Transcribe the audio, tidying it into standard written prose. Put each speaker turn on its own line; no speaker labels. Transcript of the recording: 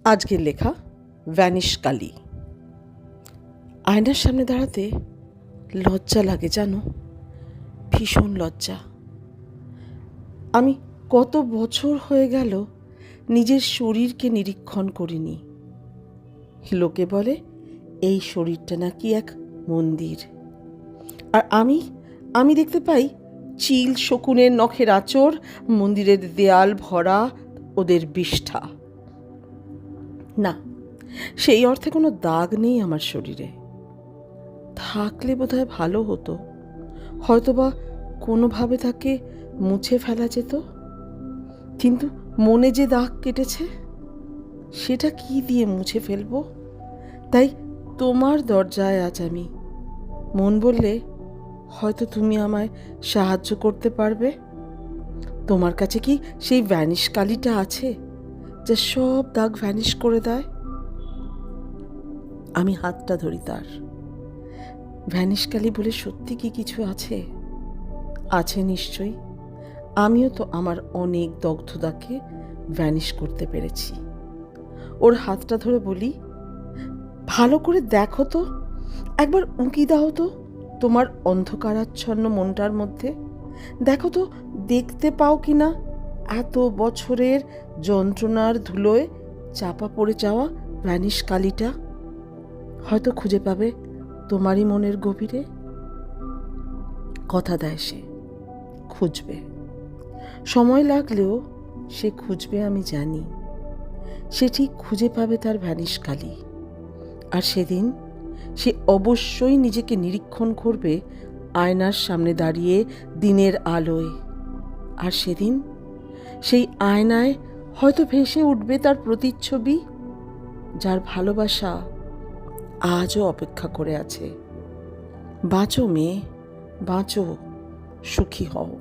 আজকের লেখা ভ্যানিশ কালি। আয়নার সামনে দাঁড়াতে লজ্জা লাগে, জানো, ভীষণ লজ্জা। আমি কত বছর হয়ে গেল নিজের শরীরকে নিরীক্ষণ করিনি। লোকে বলে এই শরীরটা নাকি এক মন্দির, আর আমি দেখতে পাই চিল শকুনের নখের আঁচড়, মন্দিরের দেয়াল ভরা ওদের বিষ্ঠা। না, সেই অর্থে কোনো দাগ নেই আমার শরীরে। থাকলে বোধহয় ভালো হতো, হয়তোবা কোনোভাবে তাকে মুছে ফেলা যেত। কিন্তু মনে যে দাগ কেটেছে সেটা কি দিয়ে মুছে ফেলবো? তাই তোমার দরজায় আজ আমি। মন বললে হয়তো তুমি আমায় সাহায্য করতে পারবে। তোমার কাছে কি সেই ভ্যানিশ কালিটা আছে যা সব দাগ ভ্যানিশ করে দেয়? আমি হাতটা ধরি তার। ভ্যানিশ কালি বলে সত্যি কি কিছু আছে? আছে নিশ্চয়ই। আমিও তো আমার অনেক দগ্ধদাকে ভ্যানিশ করতে পেরেছি। ওর হাতটা ধরে বলি, ভালো করে দেখো তো, একবার উঁকি দাও তো তোমার অন্ধকারাচ্ছন্ন মনটার মধ্যে। দেখো তো দেখতে পাও কি না এত বছরের যন্ত্রণার ধুলোয় চাপা পড়ে যাওয়া ভ্যানিশ কালিটা। হয়তো খুঁজে পাবে তোমারই মনের গভীরে। কথা দেয় সে খুঁজবে, সময় লাগলেও সে খুঁজবে, আমি জানি। সে ঠিক খুঁজে পাবে তার ভ্যানিশ কালি। আর সেদিন সে অবশ্যই নিজেকে নিরীক্ষণ করবে আয়নার সামনে দাঁড়িয়ে দিনের আলোয়। আর সেদিন সেই আয়নায় হয়তো ভেসে উঠবে তার প্রতিচ্ছবি, যার ভালোবাসা আজও অপেক্ষা করে আছে। বাঁচো মেয়ে, বাঁচো, সুখী হও।